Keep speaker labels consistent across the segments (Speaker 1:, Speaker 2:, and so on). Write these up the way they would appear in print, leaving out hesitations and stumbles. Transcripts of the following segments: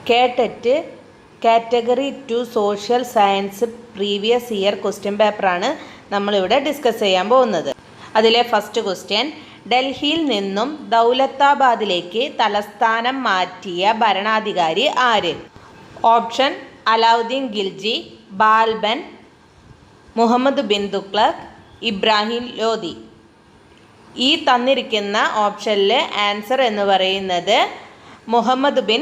Speaker 1: കേട്ടറ്റ് category 2 social science previous year question പേപ്പറാണ് നമ്മളിവിടെ discuss ചെയ്യാൻ പോകുന്നത്. അതിലെ ഫസ്റ്റ് ക്വസ്റ്റ്യൻ, ഡൽഹിയിൽ നിന്നും ദൗലത്താബാദിലേക്ക് തലസ്ഥാനം മാറ്റിയ ഭരണാധികാരി ആര്? ഓപ്ഷൻ അലാവുദ്ദീൻ ഖിൽജി, ബാൽബൻ, മുഹമ്മദ് ബിൻ തുഗ്ലക്, ഇബ്രാഹിം ലോധി. ഈ തന്നിരിക്കുന്ന ഓപ്ഷനിൽ ആൻസർ എന്ന് പറയുന്നത് മുഹമ്മദ് ബിൻ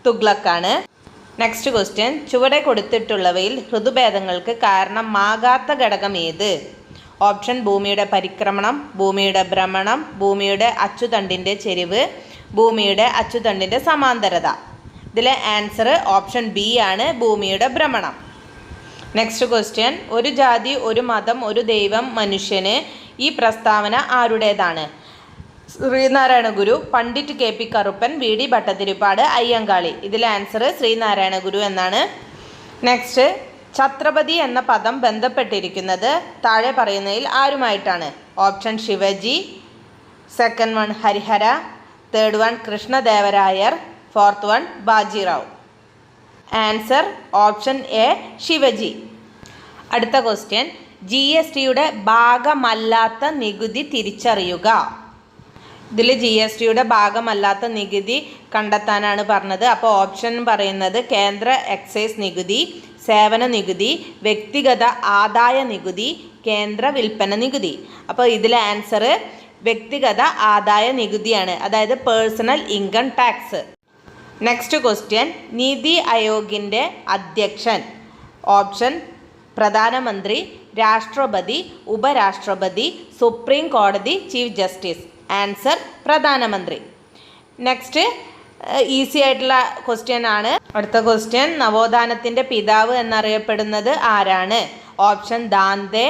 Speaker 1: തുഗ്ലക്കാണ്. നെക്സ്റ്റ് ക്വസ്റ്റ്യൻ, ചുവടെ കൊടുത്തിട്ടുള്ളവയിൽ ഋതുഭേദങ്ങൾക്ക് കാരണമാകാത്ത ഘടകം ഏത്? ഓപ്ഷൻ ഭൂമിയുടെ പരിക്രമണം, ഭൂമിയുടെ ഭ്രമണം, ഭൂമിയുടെ അച്ചുതണ്ടിൻ്റെ ചെരിവ്, ഭൂമിയുടെ അച്ചുതണ്ടിൻ്റെ സമാന്തരത. ഇതിലെ ആൻസർ ഓപ്ഷൻ ബി ആണ്, ഭൂമിയുടെ ഭ്രമണം. നെക്സ്റ്റ് ക്വസ്റ്റ്യൻ, ഒരു ജാതി, ഒരു മതം, ഒരു ദൈവം, മനുഷ്യന്. ഈ പ്രസ്താവന ആരുടേതാണ്? Sreenarayana Guru, Pandit K P Karuppan, V D Bhattathiripad, Ayyankali. ഇതിലെ ആൻസർ ശ്രീനാരായണ ഗുരു എന്നാണ്. നെക്സ്റ്റ്, ഛത്രപതി എന്ന പദം ബന്ധപ്പെട്ടിരിക്കുന്നത് താഴെ പറയുന്നതിൽ ആരുമായിട്ടാണ്? Option Shivaji, second one Harihara, third one Krishnadevarayar, fourth one Bajirao. Answer option A Shivaji. അടുത്ത ക്വസ്റ്റ്യൻ, GSTയുടെ ഭാഗമല്ലാത്ത നികുതി തിരിച്ചറിയുക. ഇതിൽ GSTയുടെ ഭാഗമല്ലാത്ത നികുതി കണ്ടെത്താനാണ് പറഞ്ഞത്. അപ്പോൾ ഓപ്ഷൻ പറയുന്നത് കേന്ദ്ര എക്സൈസ് നികുതി, സേവന നികുതി, വ്യക്തിഗത ആദായ നികുതി, കേന്ദ്ര വിൽപ്പന നികുതി. അപ്പോൾ ഇതിലെ ആൻസർ വ്യക്തിഗത ആദായ നികുതിയാണ്, അതായത് personal income tax. Next question, NITI ആയോഗിൻ്റെ അധ്യക്ഷൻ. ഓപ്ഷൻ പ്രധാനമന്ത്രി, രാഷ്ട്രപതി, ഉപരാഷ്ട്രപതി, സുപ്രീം കോടതി ചീഫ് ജസ്റ്റിസ്. ആൻസർ പ്രധാനമന്ത്രി. നെക്സ്റ്റ് ഈസി ആയിട്ടുള്ള ക്വസ്റ്റ്യൻ ആണ്. അടുത്ത ക്വസ്റ്റ്യൻ, നവോത്ഥാനത്തിൻ്റെ പിതാവ് എന്നറിയപ്പെടുന്നത് ആരാണ്? Option Dante,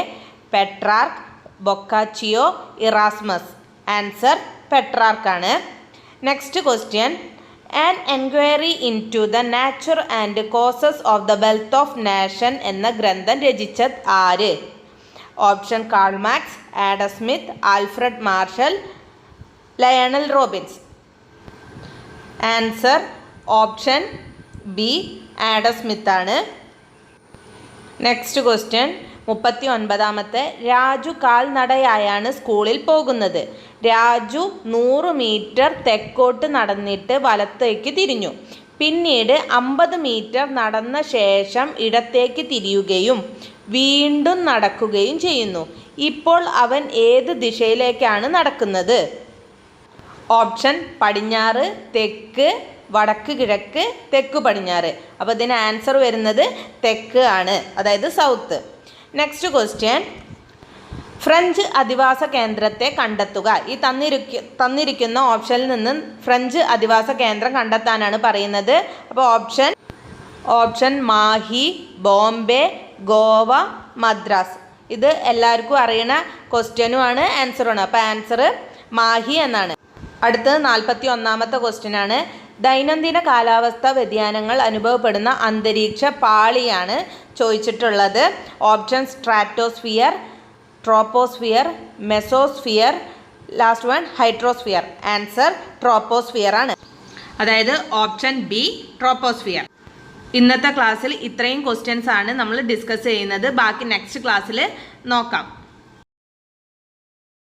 Speaker 1: Petrarch, Boccaccio, Erasmus. Answer പെട്രാർക്കാണ്. Next question, an enquiry into the nature and causes of the wealth of nation എന്ന ഗ്രന്ഥം രചിച്ചത് ആര്? Option Karl Marx, Adam Smith, Alfred Marshall, Lionel Robbins. Answer option B Adam Smith ആണ്. Next question, 39ാമത്തെ, Raju കാൽനടയായാണ് സ്കൂളിൽ പോകുന്നത്. Raju 100 metre തെക്കോട്ട് നടന്നിട്ട് വലത്തേക്ക് തിരിഞ്ഞു. പിന്നീട് 50 മീറ്റർ നടന്ന ശേഷം ഇടത്തേക്ക് തിരിയുകയും വീണ്ടും നടക്കുകയും ചെയ്യുന്നു. ഇപ്പോൾ അവൻ ഏത് ദിശയിലേക്കാണ് നടക്കുന്നത്? ഓപ്ഷൻ പടിഞ്ഞാറ്, തെക്ക്, വടക്ക് കിഴക്ക്, തെക്ക് പടിഞ്ഞാറ്. അപ്പോൾ ഇതിന് ആൻസർ വരുന്നത് തെക്ക് ആണ്, അതായത് സൗത്ത്. നെക്സ്റ്റ് ക്വസ്റ്റ്യൻ, ഫ്രഞ്ച് അധിവാസ കേന്ദ്രത്തെ കണ്ടെത്തുക. ഈ തന്നിരിക്കുന്ന ഓപ്ഷനിൽ നിന്ന് ഫ്രഞ്ച് അധിവാസ കേന്ദ്രം കണ്ടെത്താനാണ് പറയുന്നത്. അപ്പോൾ ഓപ്ഷൻ മാഹി, ബോംബെ, ഗോവ, മദ്രാസ്. ഇത് എല്ലാവർക്കും അറിയണ ക്വസ്റ്റ്യനുമാണ്, ആൻസറുമാണ്. അപ്പോൾ ആൻസർ മാഹി എന്നാണ്. അടുത്തത് 41ാമത്തെ ക്വസ്റ്റ്യൻ ആണ്. ദൈനംദിന കാലാവസ്ഥാ വ്യതിയാനങ്ങൾ അനുഭവപ്പെടുന്ന അന്തരീക്ഷ പാളിയാണ് ചോദിച്ചിട്ടുള്ളത്. Option stratosphere, troposphere, mesosphere, last one hydrosphere. Answer troposphere ആണ്, അതായത് ഓപ്ഷൻ ബി ട്രോപ്പോസ്ഫിയർ. ഇന്നത്തെ ക്ലാസ്സിൽ ഇത്രയും ക്വസ്റ്റ്യൻസ് ആണ് നമ്മൾ ഡിസ്കസ് ചെയ്യുന്നത്. ബാക്കി നെക്സ്റ്റ് ക്ലാസ്സിൽ നോക്കാം.